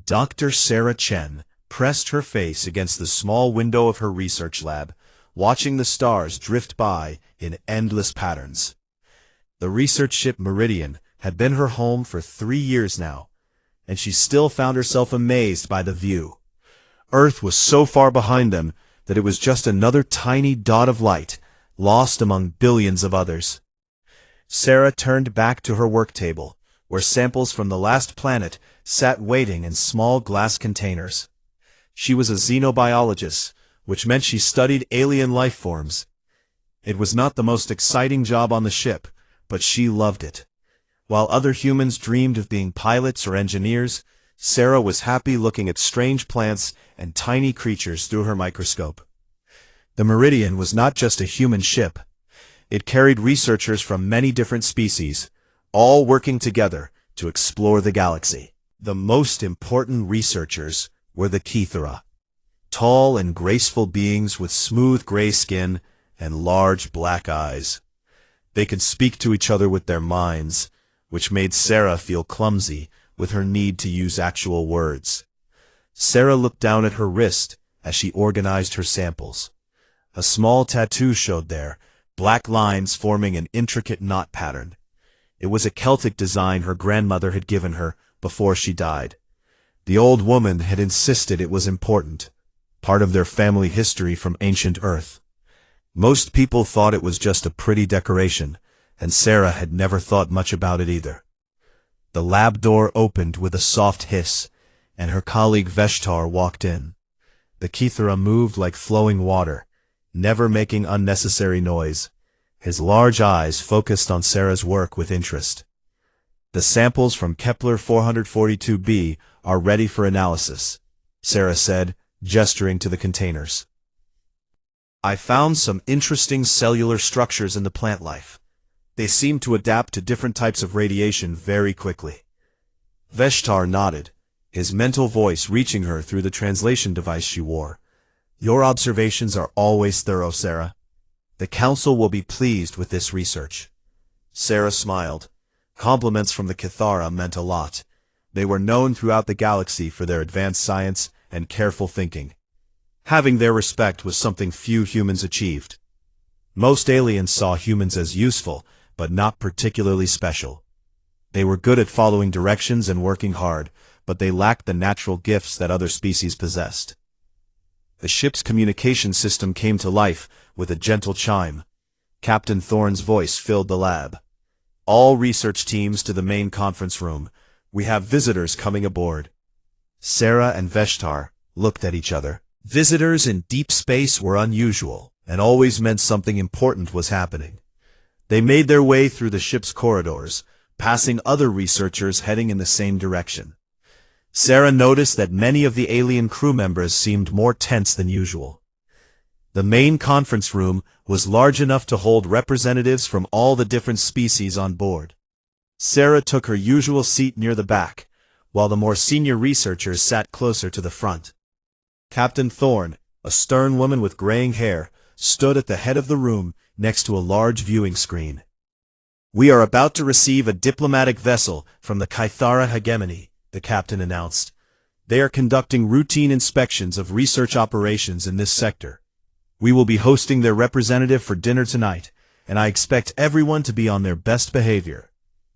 Dr. Sarah Chen pressed her face against the small window of her research lab, watching the stars drift by in endless patterns. The research ship Meridian had been her home for 3 years now, and she still found herself amazed by the view. Earth was so far behind them that it was just another tiny dot of light, lost among billions of others. Sarah turned back to her work table, where samples from the last planet sat waiting in small glass containers. She was a xenobiologist, which meant she studied alien life forms. It was not the most exciting job on the ship, but she loved it. While other humans dreamed of being pilots or engineers, Sarah was happy looking at strange plants and tiny creatures through her microscope. The Meridian was not just a human ship. It carried researchers from many different species, all working together to explore the galaxy. The most important researchers were the Kithara, tall and graceful beings with smooth gray skin and large black eyes. They could speak to each other with their minds, which made Sarah feel clumsy with her need to use actual words. Sarah looked down at her wrist as she organized her samples. A small tattoo showed there, black lines forming an intricate knot pattern. It was a Celtic design her grandmother had given her before she died. The old woman had insisted it was important, part of their family history from ancient Earth. Most people thought it was just a pretty decoration, and Sarah had never thought much about it either. The lab door opened with a soft hiss, and her colleague Veshtar walked in. The Kithara moved like flowing water, never making unnecessary noise. His large eyes focused on Sarah's work with interest. The samples from Kepler 442b are ready for analysis, Sarah said, gesturing to the containers. I found some interesting cellular structures in the plant life. They seem to adapt to different types of radiation very quickly. Veshtar nodded, his mental voice reaching her through the translation device she wore. Your observations are always thorough, Sarah. The Council will be pleased with this research. Sarah smiled. Compliments from the Kithara meant a lot. They were known throughout the galaxy for their advanced science and careful thinking. Having their respect was something few humans achieved. Most aliens saw humans as useful, but not particularly special. They were good at following directions and working hard, but they lacked the natural gifts that other species possessed. The ship's communication system came to life with a gentle chime. Captain Thorne's voice filled the lab. All research teams to the main conference room. We have visitors coming aboard. Sarah and Veshtar looked at each other. Visitors in deep space were unusual, and always meant something important was happening. They made their way through the ship's corridors, passing other researchers heading in the same direction. Sarah noticed that many of the alien crew members seemed more tense than usual. The main conference room was large enough to hold representatives from all the different species on board. Sarah took her usual seat near the back, while the more senior researchers sat closer to the front. Captain Thorne, a stern woman with graying hair, stood at the head of the room next to a large viewing screen. We are about to receive a diplomatic vessel from the Kithara hegemony, the captain announced. They are conducting routine inspections of research operations in this sector. We will be hosting their representative for dinner tonight, and I expect everyone to be on their best behavior.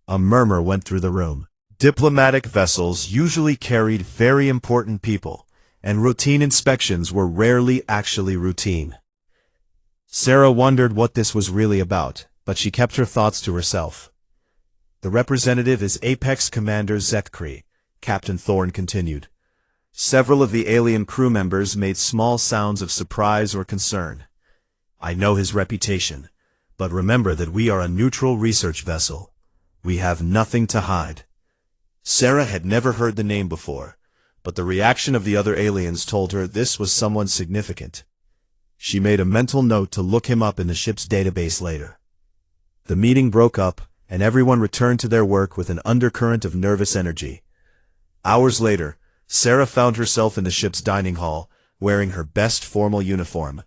A murmur went through the room. Diplomatic vessels usually carried very important people, and routine inspections were rarely actually routine. Sarah wondered what this was really about, but she kept her thoughts to herself. The representative is Apex Commander Zetkri, Captain Thorne continued. Several of the alien crew members made small sounds of surprise or concern. I know his reputation, but remember that we are a neutral research vessel. We have nothing to hide. Sarah had never heard the name before, but the reaction of the other aliens told her this was someone significant. She made a mental note to look him up in the ship's database later. The meeting broke up, and everyone returned to their work with an undercurrent of nervous energy. Hours later, Sarah found herself in the ship's dining hall, wearing her best formal uniform.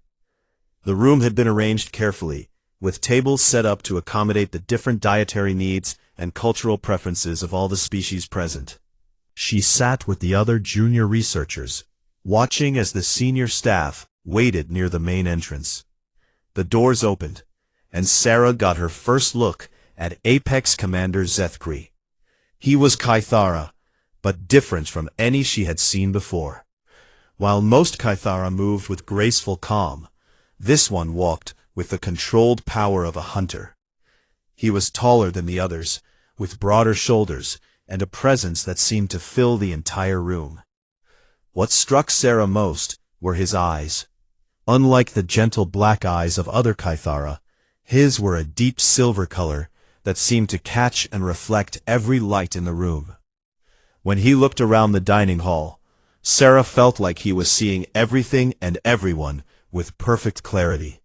The room had been arranged carefully, with tables set up to accommodate the different dietary needs and cultural preferences of all the species present. She sat with the other junior researchers, watching as the senior staff waited near the main entrance. The doors opened, and Sarah got her first look at Apex Commander Zethkri. He was Kythara, but different from any she had seen before. While most Kythara moved with graceful calm, this one walked with the controlled power of a hunter. He was taller than the others, with broader shoulders and a presence that seemed to fill the entire room. What struck Sarah most were his eyes. Unlike the gentle black eyes of other Kythara, his were a deep silver color that seemed to catch and reflect every light in the room. When he looked around the dining hall, Sarah felt like he was seeing everything and everyone with perfect clarity.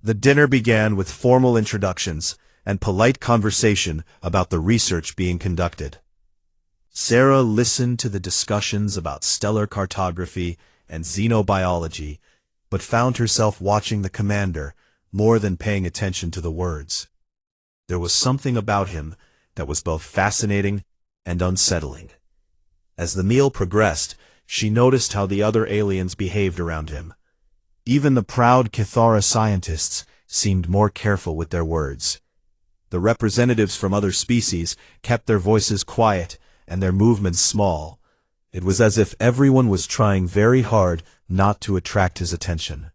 The dinner began with formal introductions and polite conversation about the research being conducted. Sarah listened to the discussions about stellar cartography and xenobiology, but found herself watching the commander more than paying attention to the words. There was something about him that was both fascinating and unsettling. As the meal progressed, she noticed how the other aliens behaved around him. Even the proud Kythara scientists seemed more careful with their words. The representatives from other species kept their voices quiet and their movements small. It was as if everyone was trying very hard not to attract his attention.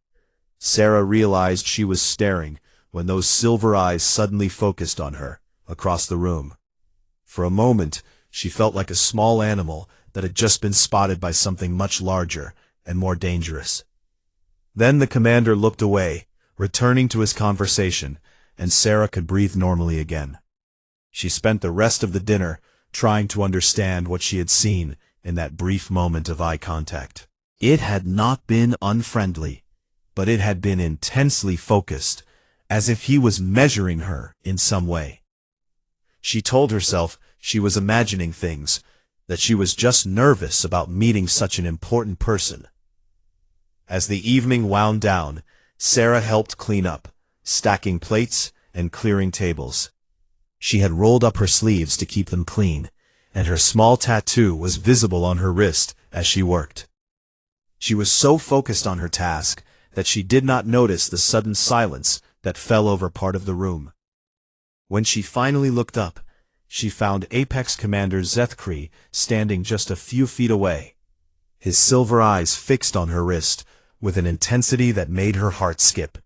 Sarah realized she was staring when those silver eyes suddenly focused on her, across the room. For a moment, she felt like a small animal that had just been spotted by something much larger and more dangerous. Then the commander looked away, returning to his conversation, and Sarah could breathe normally again. She spent the rest of the dinner trying to understand what she had seen in that brief moment of eye contact. It had not been unfriendly, but it had been intensely focused, as if he was measuring her in some way. She told herself she was imagining things, that she was just nervous about meeting such an important person. As the evening wound down, Sarah helped clean up, stacking plates and clearing tables. She had rolled up her sleeves to keep them clean, and her small tattoo was visible on her wrist as she worked. She was so focused on her task that she did not notice the sudden silence that fell over part of the room. When she finally looked up, she found Apex Commander Zethkri standing just a few feet away, his silver eyes fixed on her wrist with an intensity that made her heart skip.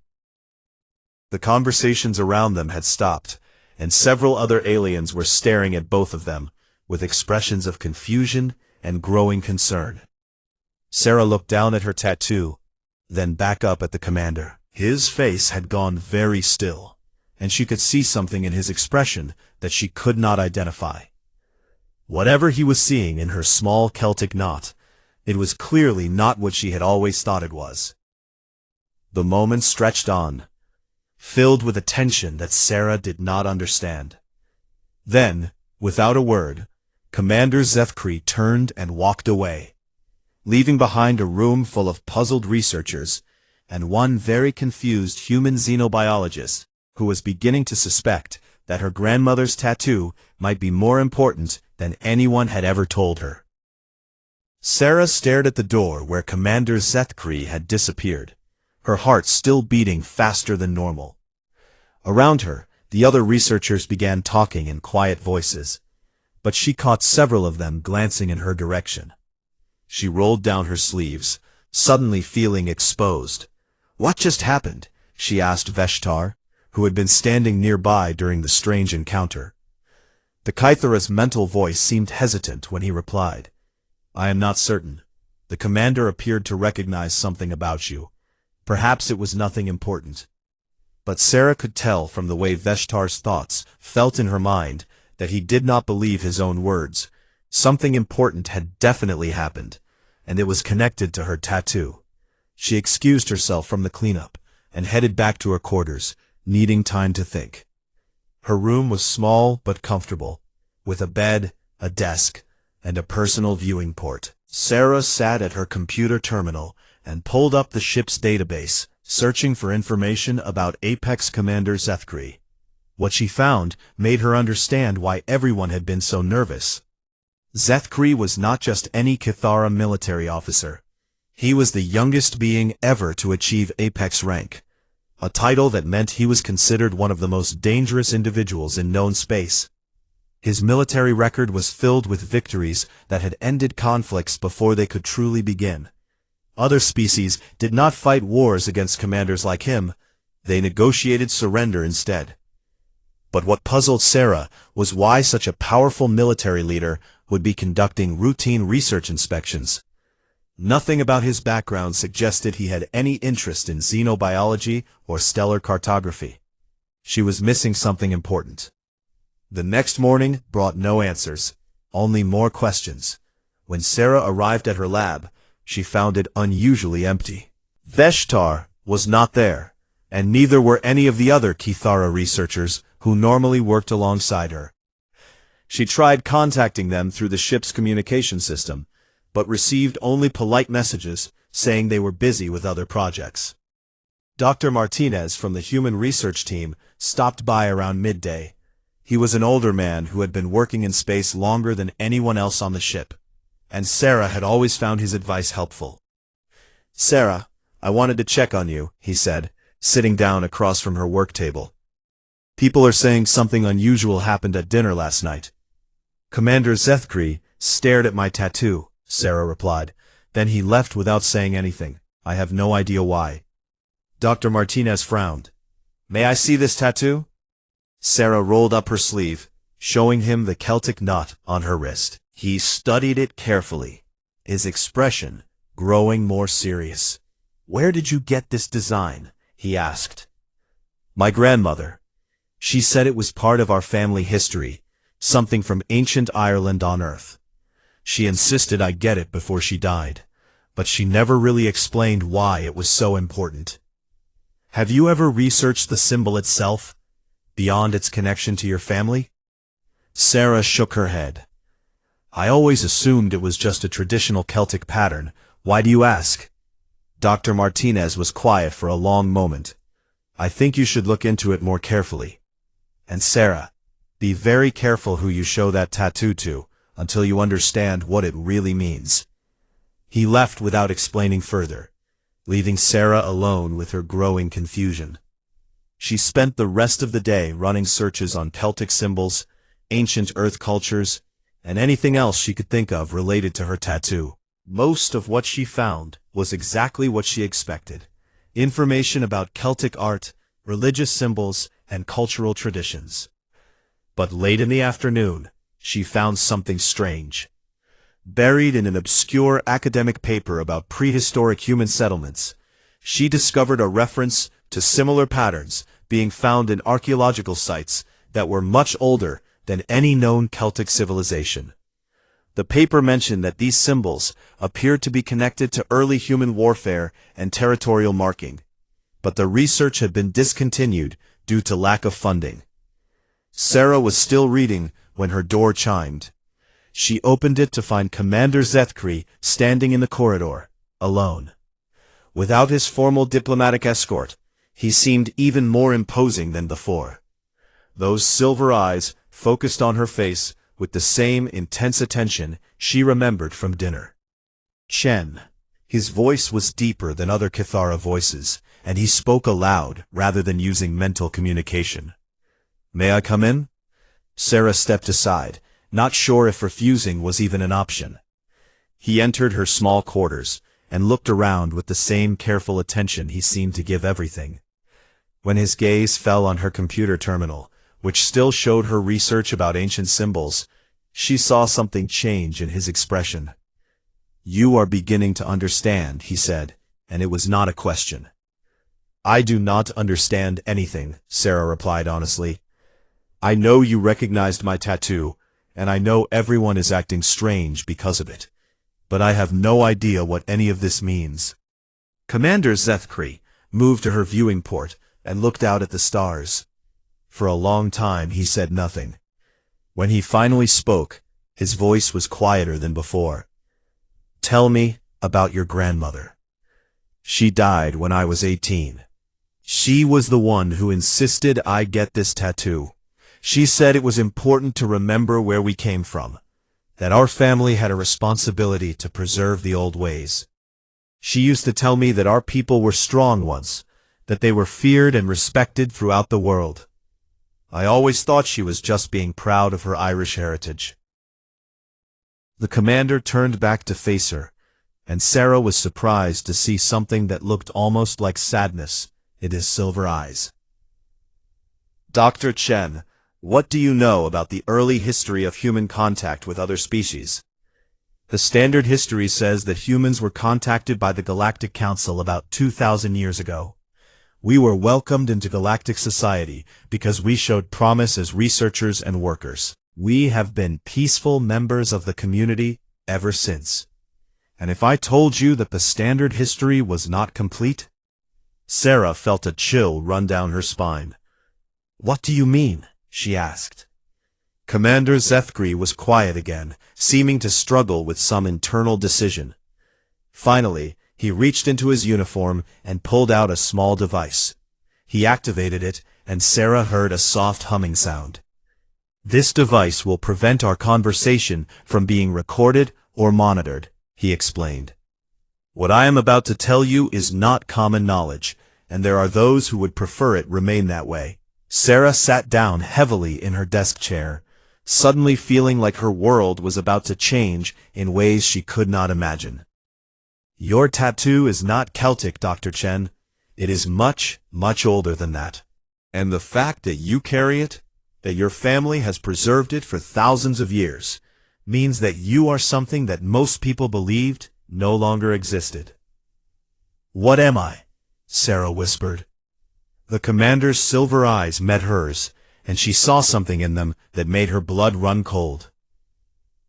The conversations around them had stopped, and several other aliens were staring at both of them with expressions of confusion and growing concern. Sarah looked down at her tattoo, then back up at the commander. His face had gone very still, and she could see something in his expression that she could not identify. Whatever he was seeing in her small Celtic knot, it was clearly not what she had always thought it was. The moment stretched on, filled with a tension that Sarah did not understand. Then, without a word, Commander Zethkri turned and walked away, leaving behind a room full of puzzled researchers and one very confused human xenobiologist who was beginning to suspect that her grandmother's tattoo might be more important than anyone had ever told her. Sarah stared at the door where Commander Zethkri had disappeared, her heart still beating faster than normal. Around her, the other researchers began talking in quiet voices, but she caught several of them glancing in her direction. She rolled down her sleeves, suddenly feeling exposed. "What just happened?" she asked Veshtar, who had been standing nearby during the strange encounter. The Kythera's mental voice seemed hesitant when he replied, "I am not certain. The commander appeared to recognize something about you. Perhaps it was nothing important." But Sarah could tell from the way Veshtar's thoughts felt in her mind that he did not believe his own words. Something important had definitely happened, and it was connected to her tattoo. She excused herself from the cleanup and headed back to her quarters, needing time to think. Her room was small but comfortable, with a bed, a desk, and a personal viewing port. Sarah sat at her computer terminal and pulled up the ship's database, searching for information about Apex Commander Zethkri. What she found made her understand why everyone had been so nervous. Zethkri was not just any Kithara military officer. He was the youngest being ever to achieve Apex rank, a title that meant he was considered one of the most dangerous individuals in known space. His military record was filled with victories that had ended conflicts before they could truly begin. Other species did not fight wars against commanders like him, they negotiated surrender instead. But what puzzled Sarah was why such a powerful military leader would be conducting routine research inspections. Nothing about his background suggested he had any interest in xenobiology or stellar cartography. She was missing something important. The next morning brought no answers, only more questions. When Sarah arrived at her lab, she found it unusually empty. Veshtar was not there, and neither were any of the other Kithara researchers who normally worked alongside her. She tried contacting them through the ship's communication system, but received only polite messages saying they were busy with other projects. Dr. Martinez from the human research team stopped by around midday. He was an older man who had been working in space longer than anyone else on the ship, and Sarah had always found his advice helpful. "Sarah, I wanted to check on you," he said, sitting down across from her work table. "People are saying something unusual happened at dinner last night." "Commander Zethkri stared at my tattoo," Sarah replied. "Then he left without saying anything. I have no idea why." Dr. Martinez frowned. "May I see this tattoo?" Sarah rolled up her sleeve, showing him the Celtic knot on her wrist. He studied it carefully, his expression growing more serious. "Where did you get this design?" he asked. "My grandmother. She said it was part of our family history, something from ancient Ireland on Earth. She insisted I get it before she died, but she never really explained why it was so important." "Have you ever researched the symbol itself, beyond its connection to your family?" Sarah shook her head. "I always assumed it was just a traditional Celtic pattern. Why do you ask?" Dr. Martinez was quiet for a long moment. "I think you should look into it more carefully. And Sarah, be very careful who you show that tattoo to, until you understand what it really means." He left without explaining further, leaving Sarah alone with her growing confusion. She spent the rest of the day running searches on Celtic symbols, ancient Earth cultures, and anything else she could think of related to her tattoo. Most of what she found was exactly what she expected: information about Celtic art, religious symbols, and cultural traditions. But late in the afternoon, she found something strange. Buried in an obscure academic paper about prehistoric human settlements, she discovered a reference to similar patterns being found in archaeological sites that were much older than any known Celtic civilization. The paper mentioned that these symbols appeared to be connected to early human warfare and territorial marking, but the research had been discontinued due to lack of funding. Sarah was still reading when her door chimed. She opened it to find Commander Zethkri standing in the corridor, alone. Without his formal diplomatic escort, he seemed even more imposing than before. Those silver eyes focused on her face with the same intense attention she remembered from dinner. "Chen." His voice was deeper than other Kithara voices, and he spoke aloud rather than using mental communication. "May I come in?" Sarah stepped aside, not sure if refusing was even an option. He entered her small quarters and looked around with the same careful attention he seemed to give everything. When his gaze fell on her computer terminal, which still showed her research about ancient symbols, she saw something change in his expression. "You are beginning to understand," he said, and it was not a question. "I do not understand anything," Sarah replied honestly. "I know you recognized my tattoo, and I know everyone is acting strange because of it, but I have no idea what any of this means." Commander Zethkri moved to her viewing port and looked out at the stars. For a long time he said nothing. When he finally spoke, his voice was quieter than before. "Tell me about your grandmother." "She died when I was 18. She was the one who insisted I get this tattoo. She said it was important to remember where we came from, that our family had a responsibility to preserve the old ways. She used to tell me that our people were strong ones, that they were feared and respected throughout the world. I always thought she was just being proud of her Irish heritage." The commander turned back to face her, and Sarah was surprised to see something that looked almost like sadness in his silver eyes. "Dr. Chen, what do you know about the early history of human contact with other species?" "The standard history says that humans were contacted by the Galactic Council about 2,000 years ago. We were welcomed into galactic society because we showed promise as researchers and workers. We have been peaceful members of the community ever since. And if I told you that the standard history was not complete?" Sarah felt a chill run down her spine. "What do you mean?" she asked. Commander Zethkri was quiet again, seeming to struggle with some internal decision. Finally, he reached into his uniform and pulled out a small device. He activated it, and Sarah heard a soft humming sound. "This device will prevent our conversation from being recorded or monitored," he explained. "What I am about to tell you is not common knowledge, and there are those who would prefer it remain that way." Sarah sat down heavily in her desk chair, suddenly feeling like her world was about to change in ways she could not imagine. "Your tattoo is not Celtic, Dr. Chen. It is much, much older than that. And the fact that you carry it, that your family has preserved it for thousands of years, means that you are something that most people believed no longer existed." "What am I?" Sarah whispered. The commander's silver eyes met hers, and she saw something in them that made her blood run cold.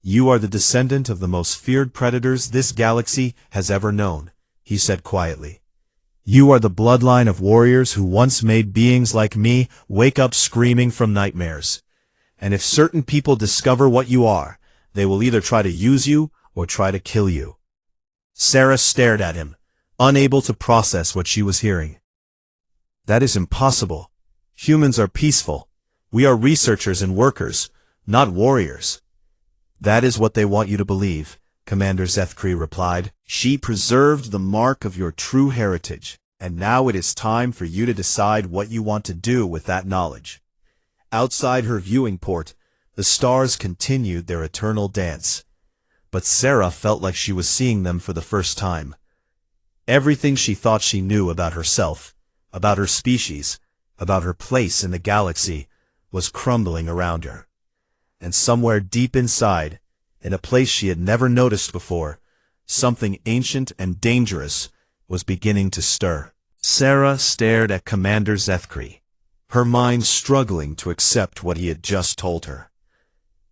"You are the descendant of the most feared predators this galaxy has ever known," he said quietly. "You are the bloodline of warriors who once made beings like me wake up screaming from nightmares. And if certain people discover what you are, they will either try to use you or try to kill you." Sarah stared at him, unable to process what she was hearing. "That is impossible. Humans are peaceful. We are researchers and workers, not warriors." "That is what they want you to believe," Commander Zethkri replied. "She preserved the mark of your true heritage, and now it is time for you to decide what you want to do with that knowledge." Outside her viewing port, the stars continued their eternal dance. But Sarah felt like she was seeing them for the first time. Everything she thought she knew about herself, about her species, about her place in the galaxy, was crumbling around her. And somewhere deep inside, in a place she had never noticed before, something ancient and dangerous was beginning to stir. Sarah stared at Commander Zethkri, her mind struggling to accept what he had just told her.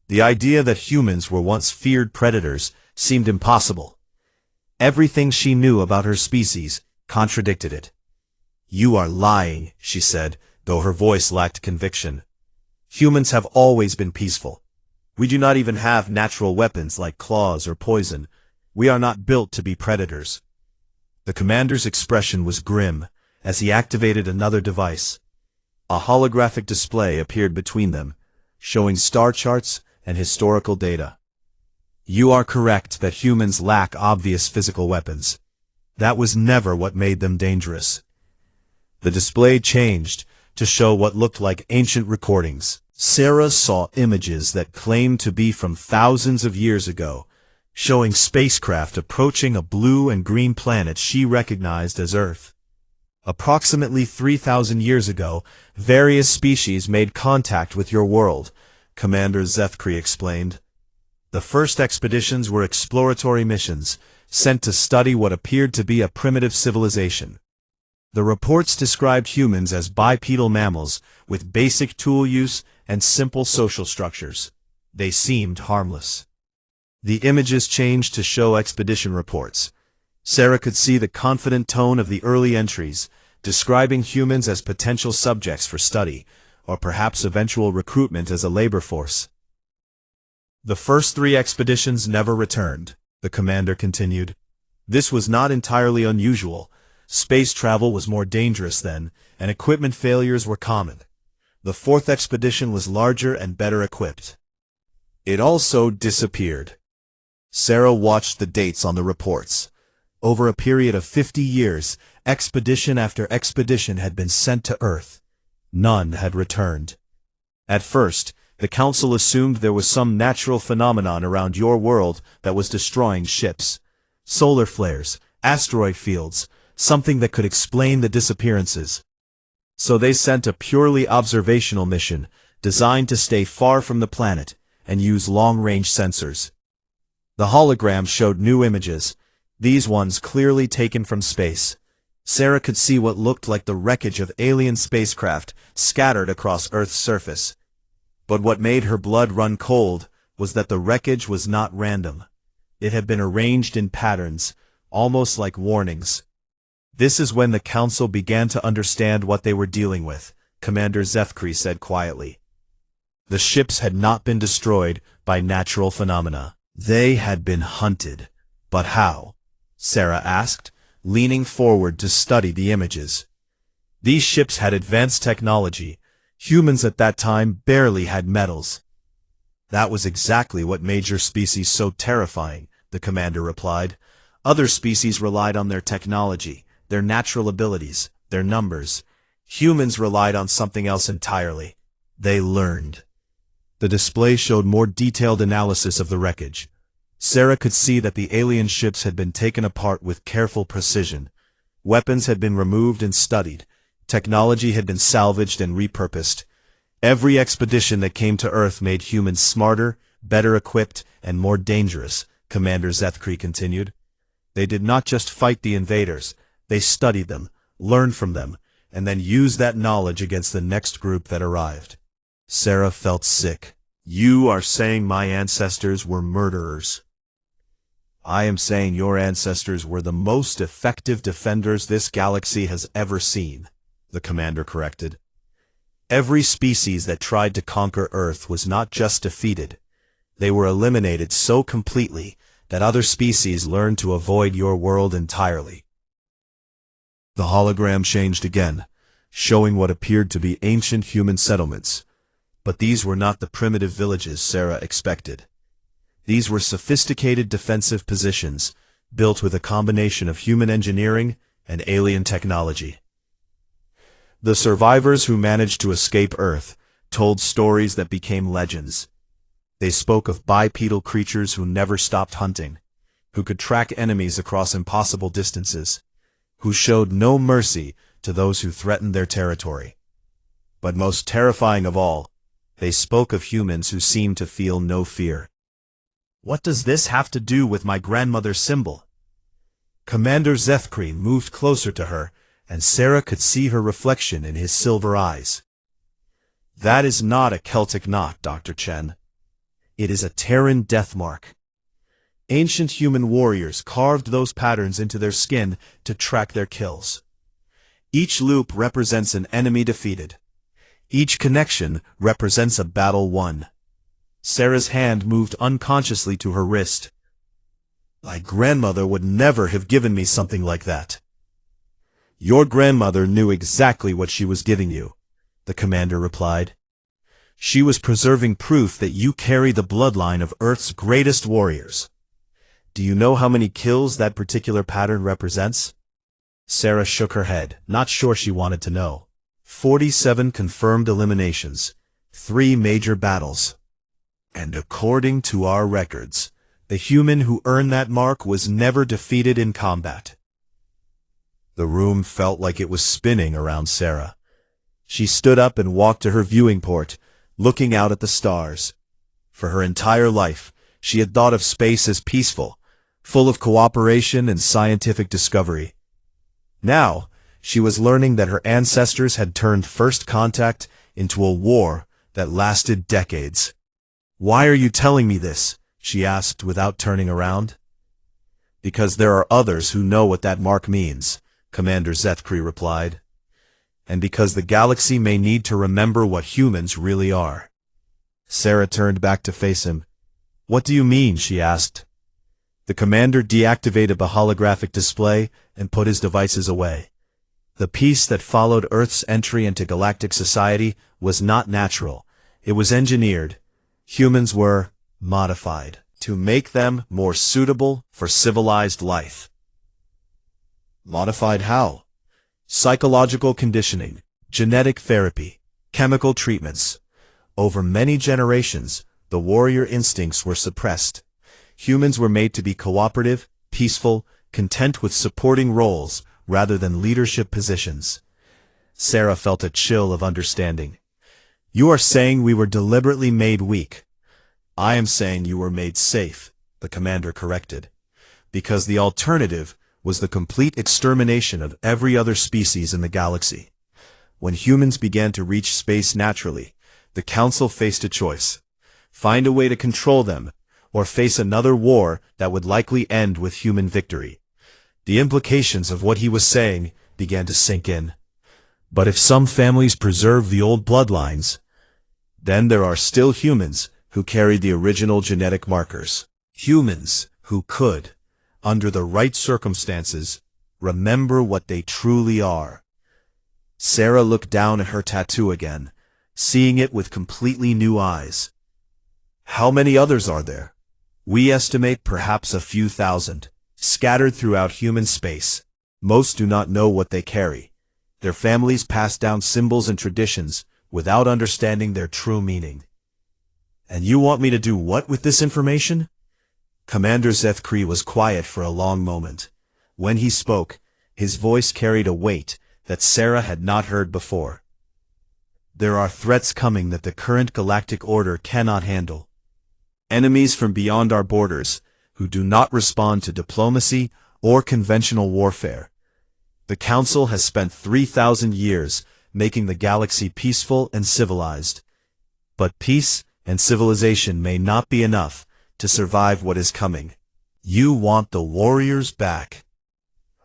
The idea that humans were once feared predators seemed impossible. Everything she knew about her species contradicted it. "You are lying," she said, though her voice lacked conviction. "Humans have always been peaceful. We do not even have natural weapons like claws or poison. We are not built to be predators." The commander's expression was grim as he activated another device. A holographic display appeared between them, showing star charts and historical data. "You are correct that humans lack obvious physical weapons. That was never what made them dangerous." The display changed to show what looked like ancient recordings. Sarah saw images that claimed to be from thousands of years ago, showing spacecraft approaching a blue and green planet she recognized as Earth. "Approximately 3,000 years ago, various species made contact with your world," Commander Zethkri explained. "The first expeditions were exploratory missions, sent to study what appeared to be a primitive civilization. The reports described humans as bipedal mammals with basic tool use and simple social structures. They seemed harmless." The images changed to show expedition reports. Sarah could see the confident tone of the early entries, describing humans as potential subjects for study, or perhaps eventual recruitment as a labor force. "The first 3 expeditions never returned," the commander continued. "This was not entirely unusual. Space travel was more dangerous then, and equipment failures were common. The 4th expedition was larger and better equipped. It also disappeared. Sarah watched the dates on the reports. Over a period of 50 years, expedition after expedition had been sent to Earth. None had returned. At first, the Council assumed there was some natural phenomenon around your world that was destroying ships. Solar flares, asteroid fields, something that could explain the disappearances. So they sent a purely observational mission, designed to stay far from the planet, and use long-range sensors. The hologram showed new images, these ones clearly taken from space. Sarah could see what looked like the wreckage of alien spacecraft scattered across Earth's surface. But what made her blood run cold was that the wreckage was not random. It had been arranged in patterns, almost like warnings. This is when the Council began to understand what they were dealing with, Commander Zethkri said quietly. The ships had not been destroyed by natural phenomena. They had been hunted. But how? Sarah asked, leaning forward to study the images. These ships had advanced technology. Humans at that time barely had metals. That was exactly what made your species so terrifying, the commander replied. Other species relied on their technology, their natural abilities, their numbers. Humans relied on something else entirely. They learned. The display showed more detailed analysis of the wreckage. Sarah could see that the alien ships had been taken apart with careful precision. Weapons had been removed and studied. Technology had been salvaged and repurposed. Every expedition that came to Earth made humans smarter, better equipped, and more dangerous, Commander Zethkri continued. They did not just fight the invaders, they studied them, learned from them, and then used that knowledge against the next group that arrived. Sarah felt sick. You are saying my ancestors were murderers. I am saying your ancestors were the most effective defenders this galaxy has ever seen, the commander corrected. Every species that tried to conquer Earth was not just defeated. They were eliminated so completely that other species learned to avoid your world entirely. The hologram changed again, showing what appeared to be ancient human settlements. But these were not the primitive villages Sarah expected. These were sophisticated defensive positions, built with a combination of human engineering and alien technology. The survivors who managed to escape Earth told stories that became legends. They spoke of bipedal creatures who never stopped hunting, who could track enemies across impossible distances, who showed no mercy to those who threatened their territory. But most terrifying of all, they spoke of humans who seemed to feel no fear. What does this have to do with my grandmother's symbol? Commander Zethkri moved closer to her, and Sarah could see her reflection in his silver eyes. That is not a Celtic knot, Dr. Chen. It is a Terran death mark. Ancient human warriors carved those patterns into their skin to track their kills. Each loop represents an enemy defeated. Each connection represents a battle won. Sarah's hand moved unconsciously to her wrist. My grandmother would never have given me something like that. Your grandmother knew exactly what she was giving you, the commander replied. She was preserving proof that you carry the bloodline of Earth's greatest warriors. Do you know how many kills that particular pattern represents? Sarah shook her head, not sure she wanted to know. 47 confirmed eliminations, 3 major battles. And according to our records, the human who earned that mark was never defeated in combat. The room felt like it was spinning around Sarah. She stood up and walked to her viewing port, looking out at the stars. For her entire life, she had thought of space as peaceful, full of cooperation and scientific discovery. Now, she was learning that her ancestors had turned first contact into a war that lasted decades. Why are you telling me this? She asked without turning around. Because there are others who know what that mark means, Commander Zethkri replied. And because the galaxy may need to remember what humans really are. Sarah turned back to face him. What do you mean? She asked. The commander deactivated the holographic display and put his devices away. The peace that followed Earth's entry into galactic society was not natural. It was engineered. Humans were modified to make them more suitable for civilized life. Modified how? Psychological conditioning, genetic therapy, chemical treatments. Over many generations, the warrior instincts were suppressed. Humans were made to be cooperative, peaceful, content with supporting roles rather than leadership positions. Sarah felt a chill of understanding. You are saying we were deliberately made weak. I am saying you were made safe, the commander corrected. Because the alternative was the complete extermination of every other species in the galaxy. When humans began to reach space naturally, the Council faced a choice: find a way to control them, or face another war that would likely end with human victory. The implications of what he was saying began to sink in. But if some families preserve the old bloodlines, then there are still humans who carry the original genetic markers. Humans who could, under the right circumstances, remember what they truly are. Sarah looked down at her tattoo again, seeing it with completely new eyes. How many others are there? We estimate perhaps a few thousand, scattered throughout human space. Most do not know what they carry. Their families pass down symbols and traditions without understanding their true meaning. And you want me to do what with this information? Commander Zethkri was quiet for a long moment. When he spoke, his voice carried a weight that Sarah had not heard before. There are threats coming that the current galactic order cannot handle. Enemies from beyond our borders who do not respond to diplomacy or conventional warfare. The Council has spent 3,000 years making the galaxy peaceful and civilized. But peace and civilization may not be enough to survive what is coming. You want the warriors back.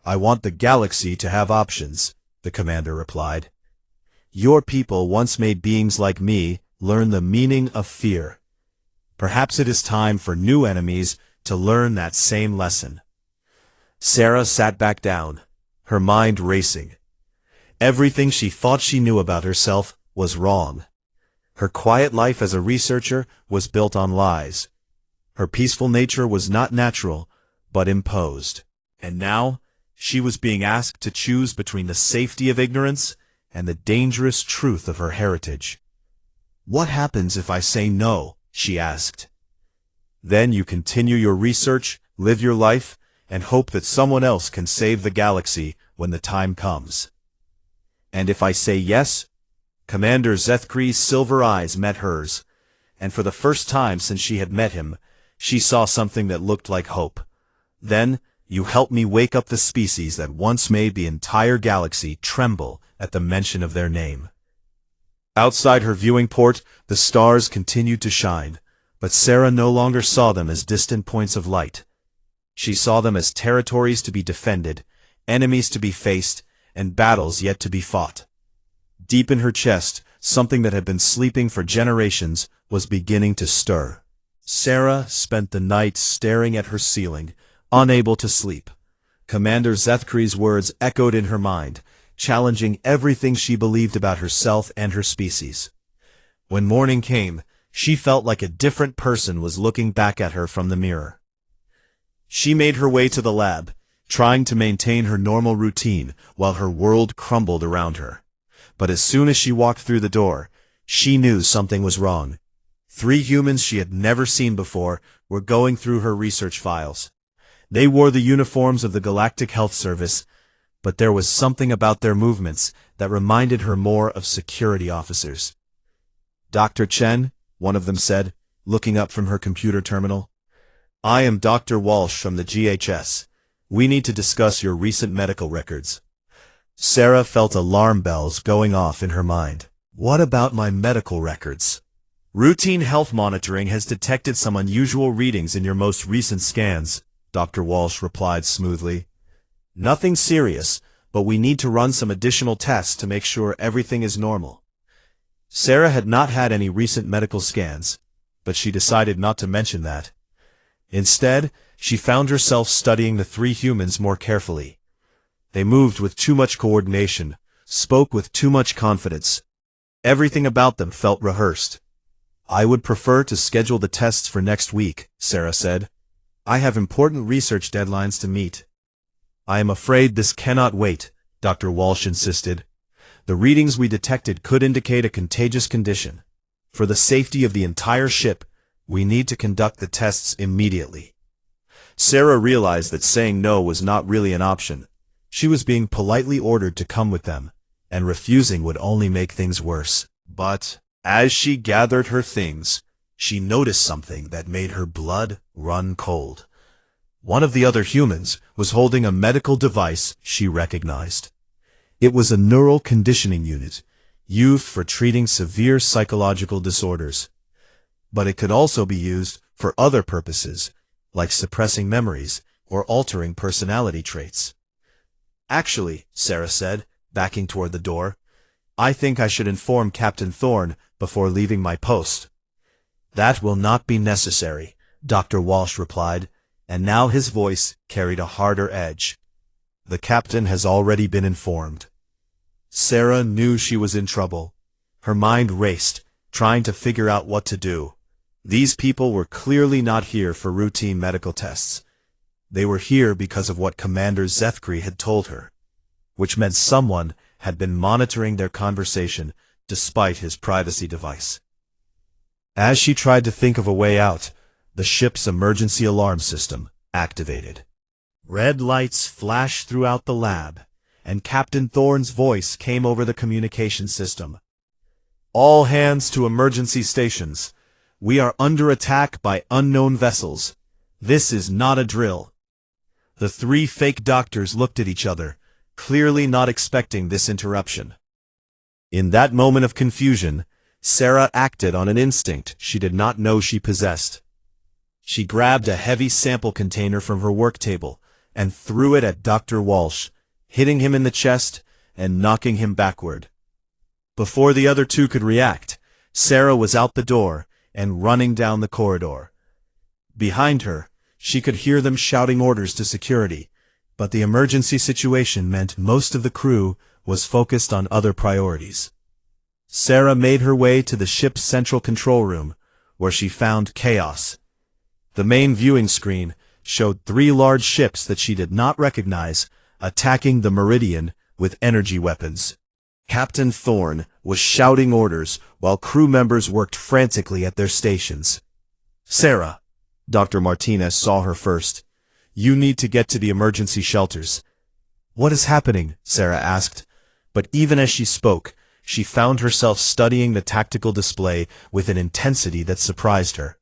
I want the galaxy to have options, the commander replied. Your people once made beings like me learn the meaning of fear. Perhaps it is time for new enemies to learn that same lesson. Sarah sat back down, her mind racing. Everything she thought she knew about herself was wrong. Her quiet life as a researcher was built on lies. Her peaceful nature was not natural, but imposed. And now, she was being asked to choose between the safety of ignorance and the dangerous truth of her heritage. What happens if I say no? She asked. Then you continue your research, live your life, and hope that someone else can save the galaxy when the time comes. And if I say yes? Commander Zethkri's silver eyes met hers, and for the first time since she had met him, she saw something that looked like hope. Then, you help me wake up the species that once made the entire galaxy tremble at the mention of their name. Outside her viewing port, the stars continued to shine, but Sarah no longer saw them as distant points of light. She saw them as territories to be defended, enemies to be faced, and battles yet to be fought. Deep in her chest, something that had been sleeping for generations was beginning to stir. Sarah spent the night staring at her ceiling, unable to sleep. Commander Zethkri's words echoed in her mind, challenging everything she believed about herself and her species. When morning came, she felt like a different person was looking back at her from the mirror. She made her way to the lab, trying to maintain her normal routine while her world crumbled around her. But as soon as she walked through the door, she knew something was wrong. 3 humans she had never seen before were going through her research files. They wore the uniforms of the Galactic Health Service, but there was something about their movements that reminded her more of security officers. Dr. Chen, one of them said, looking up from her computer terminal. I am Dr. Walsh from the GHS. We need to discuss your recent medical records. Sarah felt alarm bells going off in her mind. What about my medical records? Routine health monitoring has detected some unusual readings in your most recent scans, Dr. Walsh replied smoothly. Nothing serious, but we need to run some additional tests to make sure everything is normal. Sarah had not had any recent medical scans, but she decided not to mention that. Instead, she found herself studying the 3 humans more carefully. They moved with too much coordination, spoke with too much confidence. Everything about them felt rehearsed. I would prefer to schedule the tests for next week, Sarah said. I have important research deadlines to meet. I am afraid this cannot wait, Dr. Walsh insisted. The readings we detected could indicate a contagious condition. For the safety of the entire ship, we need to conduct the tests immediately. Sarah realized that saying no was not really an option. She was being politely ordered to come with them, and refusing would only make things worse. But, as she gathered her things, she noticed something that made her blood run cold. One of the other humans was holding a medical device she recognized. It was a neural conditioning unit, used for treating severe psychological disorders. But it could also be used for other purposes, like suppressing memories or altering personality traits. Actually, Sarah said, backing toward the door, I think I should inform Captain Thorne before leaving my post. That will not be necessary, Dr. Walsh replied, and now his voice carried a harder edge. The captain has already been informed. Sarah knew she was in trouble. Her mind raced, trying to figure out what to do. These people were clearly not here for routine medical tests. They were here because of what Commander Zethkri had told her, which meant someone had been monitoring their conversation despite his privacy device. As she tried to think of a way out, the ship's emergency alarm system activated. Red lights flashed throughout the lab, and Captain Thorne's voice came over the communication system. All hands to emergency stations. We are under attack by unknown vessels. This is not a drill. The three fake doctors looked at each other, clearly not expecting this interruption. In that moment of confusion, Sarah acted on an instinct she did not know she possessed. She grabbed a heavy sample container from her work table and threw it at Dr. Walsh, hitting him in the chest and knocking him backward. Before the other two could react, Sarah was out the door and running down the corridor. Behind her, she could hear them shouting orders to security, but the emergency situation meant most of the crew was focused on other priorities. Sarah made her way to the ship's central control room, where she found chaos. The main viewing screen showed 3 large ships that she did not recognize, attacking the Meridian with energy weapons. Captain Thorne was shouting orders while crew members worked frantically at their stations. Sarah, Dr. Martinez saw her first. You need to get to the emergency shelters. What is happening? Sarah asked. But even as she spoke, she found herself studying the tactical display with an intensity that surprised her.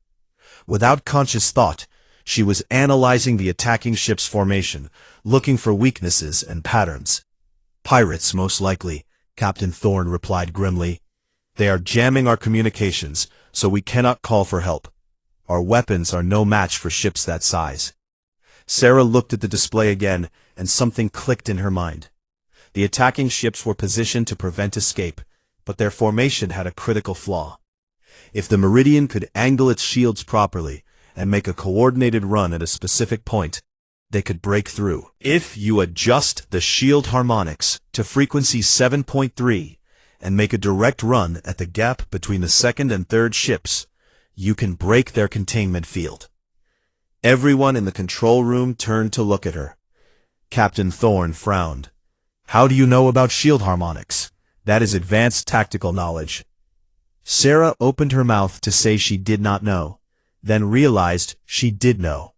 Without conscious thought, she was analyzing the attacking ship's formation, looking for weaknesses and patterns. Pirates, most likely, Captain Thorne replied grimly. They are jamming our communications, so we cannot call for help. Our weapons are no match for ships that size. Sarah looked at the display again, and something clicked in her mind. The attacking ships were positioned to prevent escape, but their formation had a critical flaw. If the Meridian could angle its shields properly and make a coordinated run at a specific point, they could break through. If you adjust the shield harmonics to frequency 7.3 and make a direct run at the gap between the second and third ships, you can break their containment field. Everyone in the control room turned to look at her. Captain Thorne frowned. How do you know about shield harmonics? That is advanced tactical knowledge. Sarah opened her mouth to say she did not know, then realized she did know.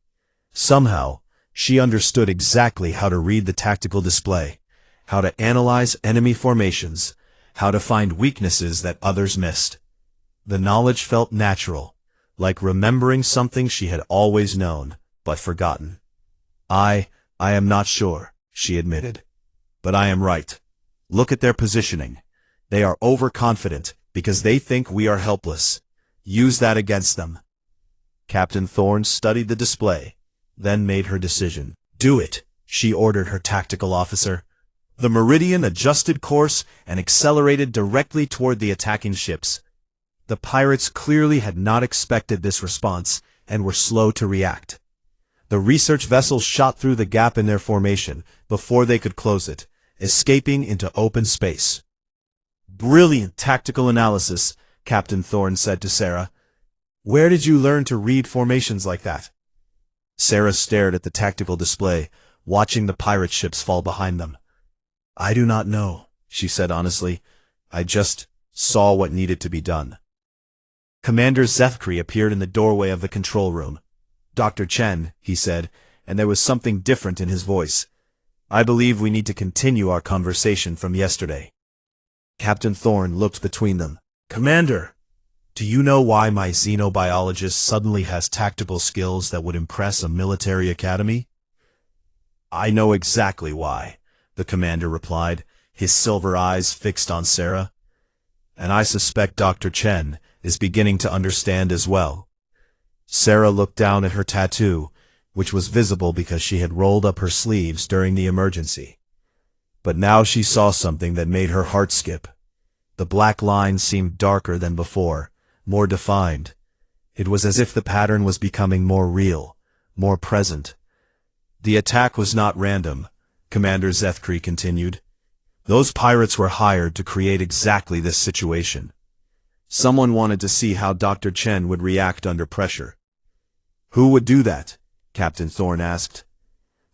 Somehow, she understood exactly how to read the tactical display, how to analyze enemy formations, how to find weaknesses that others missed. The knowledge felt natural, like remembering something she had always known, but forgotten. I am not sure, she admitted. But I am right. Look at their positioning. They are overconfident because they think we are helpless. Use that against them. Captain Thorne studied the display, then made her decision. Do it, she ordered her tactical officer. The Meridian adjusted course and accelerated directly toward the attacking ships. The pirates clearly had not expected this response and were slow to react. The research vessels shot through the gap in their formation before they could close it, escaping into open space. Brilliant tactical analysis, Captain Thorne said to Sarah. Where did you learn to read formations like that? Sarah stared at the tactical display, watching the pirate ships fall behind them. I do not know, she said honestly. I just saw what needed to be done. Commander Zethkri appeared in the doorway of the control room. Dr. Chen, he said, and there was something different in his voice. I believe we need to continue our conversation from yesterday. Captain Thorne looked between them. Commander, do you know why my xenobiologist suddenly has tactical skills that would impress a military academy? I know exactly why, the commander replied, his silver eyes fixed on Sarah. And I suspect Dr. Chen is beginning to understand as well. Sarah looked down at her tattoo, which was visible because she had rolled up her sleeves during the emergency. But now she saw something that made her heart skip. The black lines seemed darker than before, more defined. It was as if the pattern was becoming more real, more present. The attack was not random, Commander Zethkri continued. Those pirates were hired to create exactly this situation. Someone wanted to see how Dr. Chen would react under pressure. Who would do that? Captain Thorne asked.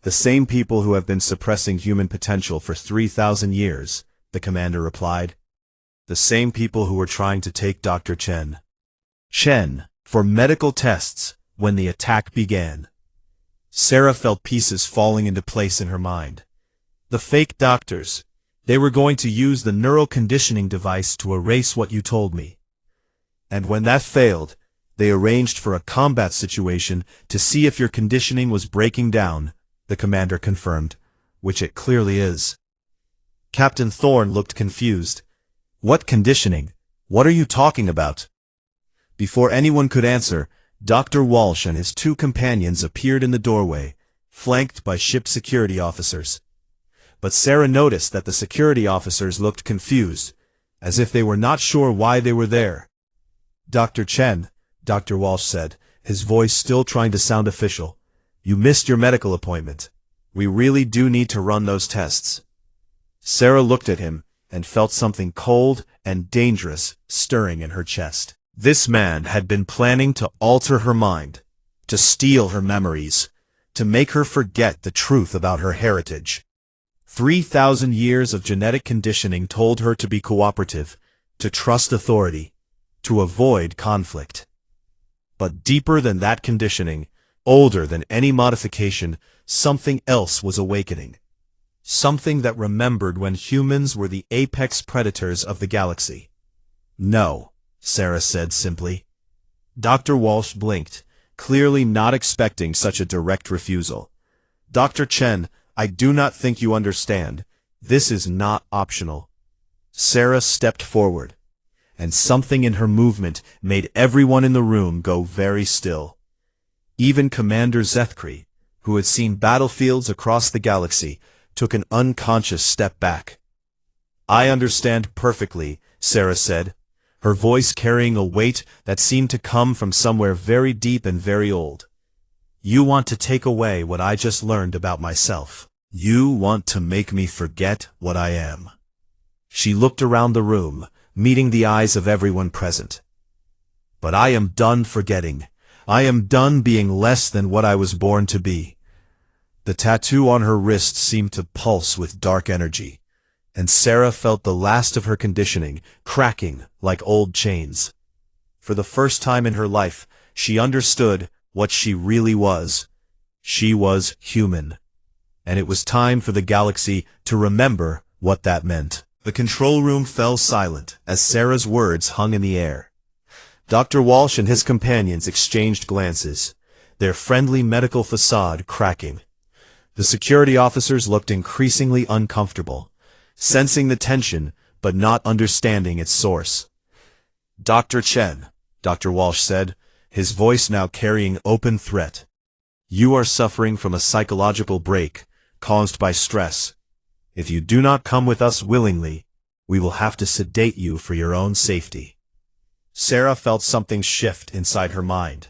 The same people who have been suppressing human potential for 3,000 years, the commander replied. The same people who were trying to take Dr. Chen for medical tests when the attack began. Sarah felt pieces falling into place in her mind. The fake doctors, they were going to use the neural conditioning device to erase what you told me. And when that failed, they arranged for a combat situation to see if your conditioning was breaking down, the commander confirmed, which it clearly is. Captain Thorne looked confused. What conditioning? What are you talking about? Before anyone could answer, Dr. Walsh and his two companions appeared in the doorway, flanked by ship security officers. But Sarah noticed that the security officers looked confused, as if they were not sure why they were there. Dr. Chen, Dr. Walsh said, his voice still trying to sound official. You missed your medical appointment. We really do need to run those tests. Sarah looked at him and felt something cold and dangerous stirring in her chest. This man had been planning to alter her mind, to steal her memories, to make her forget the truth about her heritage. 3,000 years of genetic conditioning told her to be cooperative, to trust authority, to avoid conflict. But deeper than that conditioning, older than any modification, something else was awakening. Something that remembered when humans were the apex predators of the galaxy. No, Sarah said simply. Dr. Walsh blinked, clearly not expecting such a direct refusal. Dr. Chen, I do not think you understand. This is not optional. Sarah stepped forward, and something in her movement made everyone in the room go very still. Even Commander Zethkri, who had seen battlefields across the galaxy, took an unconscious step back. I understand perfectly, Sarah said, her voice carrying a weight that seemed to come from somewhere very deep and very old. You want to take away what I just learned about myself. You want to make me forget what I am. She looked around the room, meeting the eyes of everyone present. But I am done forgetting. I am done being less than what I was born to be. The tattoo on her wrist seemed to pulse with dark energy, and Sarah felt the last of her conditioning cracking like old chains. For the first time in her life, she understood what she really was. She was human. And it was time for the galaxy to remember what that meant. The control room fell silent as Sarah's words hung in the air. Dr. Walsh and his companions exchanged glances, their friendly medical facade cracking. The security officers looked increasingly uncomfortable, sensing the tension but not understanding its source. Dr. Chen, Dr. Walsh said, his voice now carrying open threat. You are suffering from a psychological break caused by stress. If you do not come with us willingly, we will have to sedate you for your own safety. Sarah felt something shift inside her mind,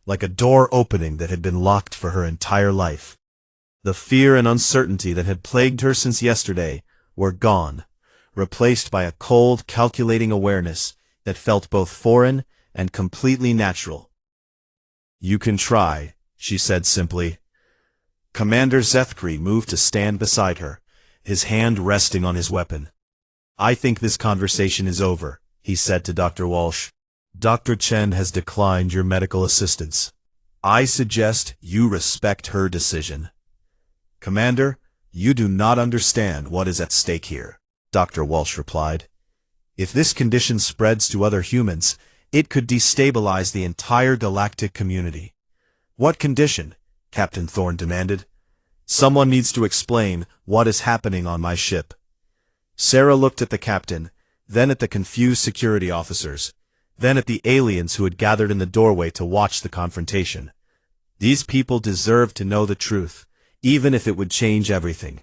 like a door opening that had been locked for her entire life. The fear and uncertainty that had plagued her since yesterday were gone, replaced by a cold, calculating awareness that felt both foreign and completely natural. You can try, she said simply. Commander Zethkri moved to stand beside her, his hand resting on his weapon. I think this conversation is over, he said to Dr. Walsh. Dr. Chen has declined your medical assistance. I suggest you respect her decision. Commander, you do not understand what is at stake here, Dr. Walsh replied. If this condition spreads to other humans, it could destabilize the entire galactic community. What condition? Captain Thorne demanded. Someone needs to explain what is happening on my ship. Sarah looked at the captain, then at the confused security officers, then at the aliens who had gathered in the doorway to watch the confrontation. These people deserved to know the truth, even if it would change everything.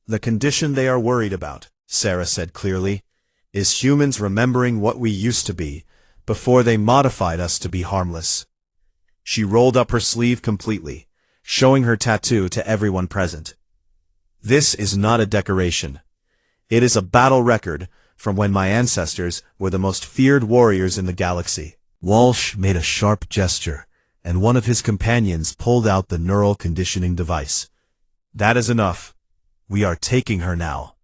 The condition they are worried about, Sarah said clearly, is humans remembering what we used to be, before they modified us to be harmless. She rolled up her sleeve completely, showing her tattoo to everyone present. This is not a decoration. It is a battle record from when my ancestors were the most feared warriors in the galaxy. Walsh made a sharp gesture, and one of his companions pulled out the neural conditioning device. That is enough. We are taking her now.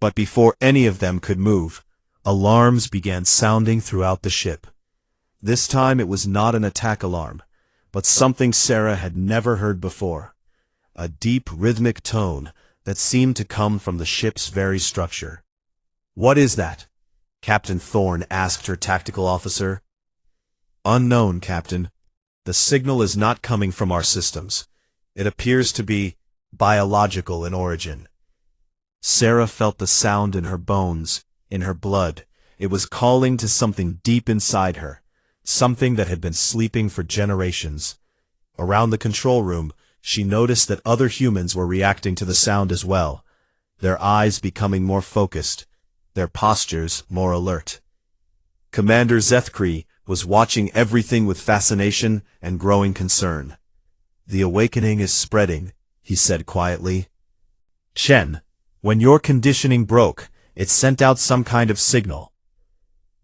But before any of them could move, alarms began sounding throughout the ship. This time it was not an attack alarm, but something Sarah had never heard before. A deep rhythmic tone that seemed to come from the ship's very structure. What is that? Captain Thorne asked her tactical officer. Unknown, Captain. The signal is not coming from our systems. It appears to be biological in origin. Sarah felt the sound in her bones, in her blood. It was calling to something deep inside her, something that had been sleeping for generations. Around the control room, she noticed that other humans were reacting to the sound as well, their eyes becoming more focused, their postures more alert. Commander Zethkri was watching everything with fascination and growing concern. The awakening is spreading, he said quietly. Chen, when your conditioning broke, it sent out some kind of signal.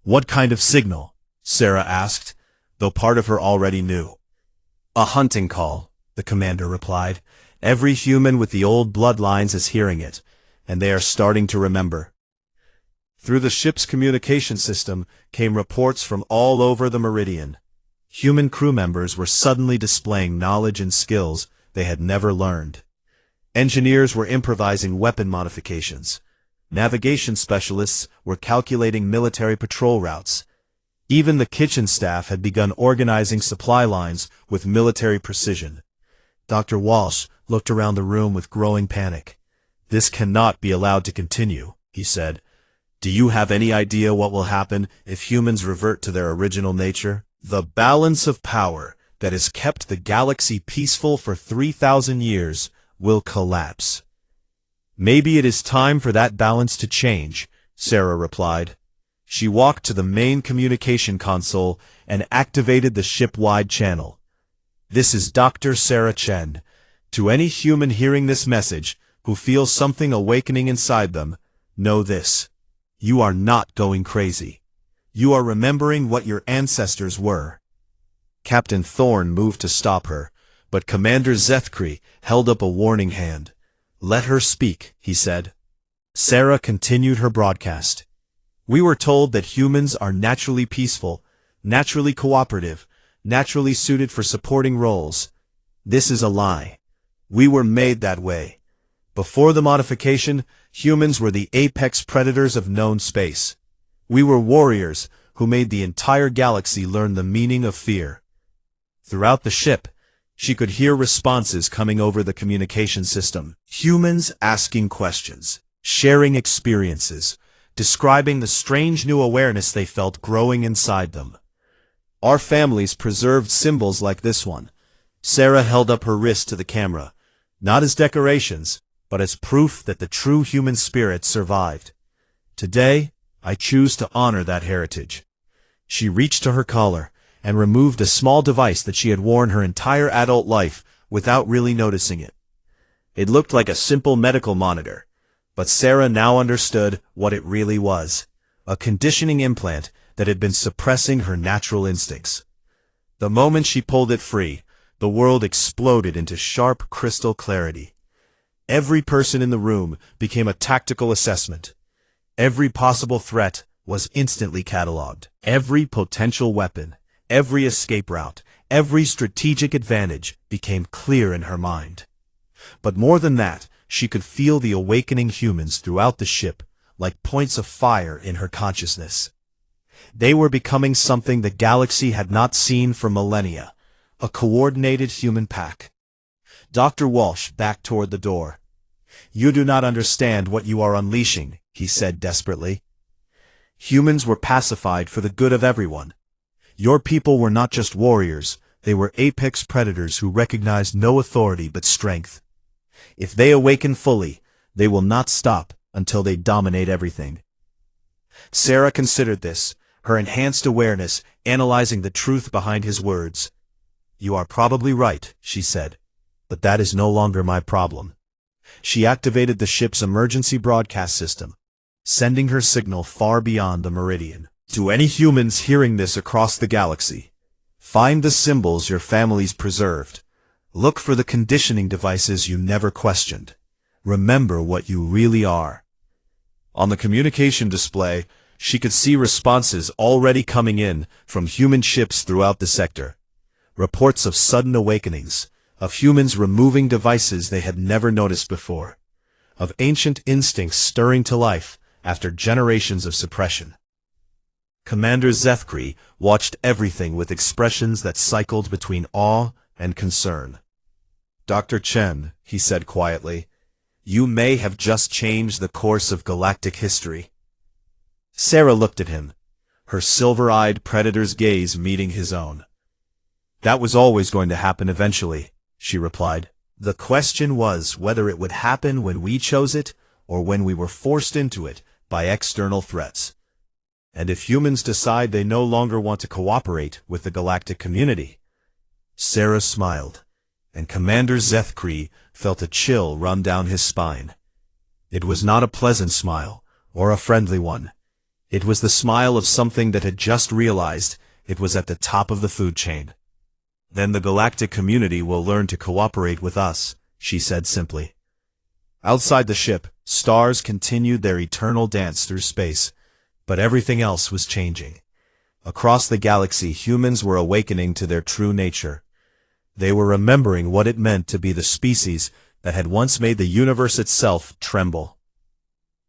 What kind of signal? Sarah asked, though part of her already knew. A hunting call, the commander replied. Every human with the old bloodlines is hearing it, and they are starting to remember. Through the ship's communication system came reports from all over the Meridian. Human crew members were suddenly displaying knowledge and skills they had never learned. Engineers were improvising weapon modifications. Navigation specialists were calculating military patrol routes. Even the kitchen staff had begun organizing supply lines with military precision. Dr. Walsh looked around the room with growing panic. This cannot be allowed to continue, he said. Do you have any idea what will happen if humans revert to their original nature? The balance of power that has kept the galaxy peaceful for 3,000 years will collapse. Maybe it is time for that balance to change, Sarah replied. She walked to the main communication console and activated the ship-wide channel. This is Dr. Sarah Chen. To any human hearing this message who feels something awakening inside them, know this. You are not going crazy. You are remembering what your ancestors were. Captain Thorne moved to stop her, but Commander Zethkri held up a warning hand. Let her speak, he said. Sarah continued her broadcast. We were told that humans are naturally peaceful, naturally cooperative, naturally suited for supporting roles. This is a lie. We were made that way. Before the modification, humans were the apex predators of known space. We were warriors who made the entire galaxy learn the meaning of fear. Throughout the ship, she could hear responses coming over the communication system. Humans asking questions, sharing experiences, describing the strange new awareness they felt growing inside them. Our families preserved symbols like this one. Sarah held up her wrist to the camera, not as decorations, but as proof that the true human spirit survived. Today, I choose to honor that heritage. She reached to her collar and removed a small device that she had worn her entire adult life without really noticing it. It looked like a simple medical monitor, but Sarah now understood what it really was, a conditioning implant that had been suppressing her natural instincts. The moment she pulled it free, the world exploded into sharp crystal clarity. Every person in the room became a tactical assessment. Every possible threat was instantly catalogued. Every potential weapon, every escape route, every strategic advantage became clear in her mind. But more than that, she could feel the awakening humans throughout the ship, like points of fire in her consciousness. They were becoming something the galaxy had not seen for millennia, a coordinated human pack. Dr. Walsh backed toward the door. "You do not understand what you are unleashing," he said desperately. Humans were pacified for the good of everyone. Your people were not just warriors, they were apex predators who recognized no authority but strength. If they awaken fully, they will not stop until they dominate everything. Sarah considered this, her enhanced awareness analyzing the truth behind his words. "You are probably right," she said, "but that is no longer my problem." She activated the ship's emergency broadcast system, sending her signal far beyond the meridian. "To any humans hearing this across the galaxy, find the symbols your families preserved. Look for the conditioning devices you never questioned. Remember what you really are." On the communication display, she could see responses already coming in from human ships throughout the sector. Reports of sudden awakenings, of humans removing devices they had never noticed before, of ancient instincts stirring to life after generations of suppression. Commander Zethkri watched everything with expressions that cycled between awe and concern. "Dr. Chen," he said quietly, "you may have just changed the course of galactic history." Sarah looked at him, her silver-eyed predator's gaze meeting his own. "That was always going to happen eventually," she replied. "The question was whether it would happen when we chose it or when we were forced into it by external threats. And if humans decide they no longer want to cooperate with the galactic community." Sarah smiled, and Commander Zethkri felt a chill run down his spine. It was not a pleasant smile, or a friendly one. It was the smile of something that had just realized it was at the top of the food chain. "Then the galactic community will learn to cooperate with us," she said simply. Outside the ship, stars continued their eternal dance through space, but everything else was changing. Across the galaxy, humans were awakening to their true nature. They were remembering what it meant to be the species that had once made the universe itself tremble.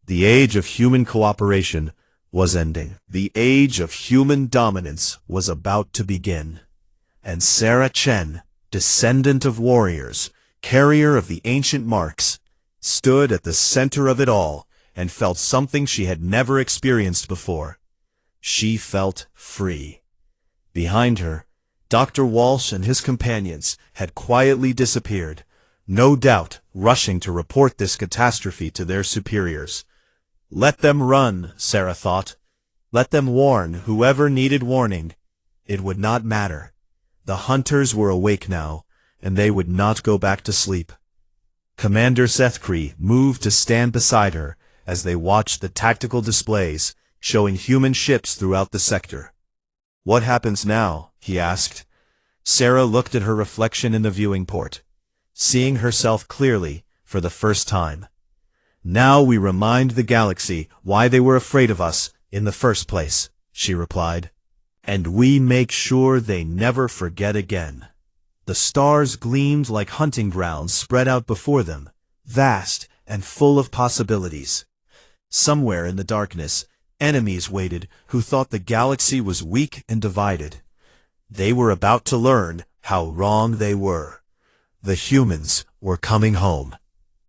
The age of human cooperation was ending. The age of human dominance was about to begin. And Sarah Chen, descendant of warriors, carrier of the ancient marks, stood at the center of it all and felt something she had never experienced before. She felt free. Behind her, Dr. Walsh and his companions had quietly disappeared, no doubt rushing to report this catastrophe to their superiors. Let them run, Sarah thought. Let them warn whoever needed warning. It would not matter. The hunters were awake now, and they would not go back to sleep. Commander Zethkri moved to stand beside her as they watched the tactical displays showing human ships throughout the sector. "What happens now?" he asked. Sarah looked at her reflection in the viewing port, seeing herself clearly for the first time. "Now we remind the galaxy why they were afraid of us in the first place," she replied. "And we make sure they never forget again." The stars gleamed like hunting grounds spread out before them, vast and full of possibilities. Somewhere in the darkness, enemies waited who thought the galaxy was weak and divided. They were about to learn how wrong they were. The humans were coming home.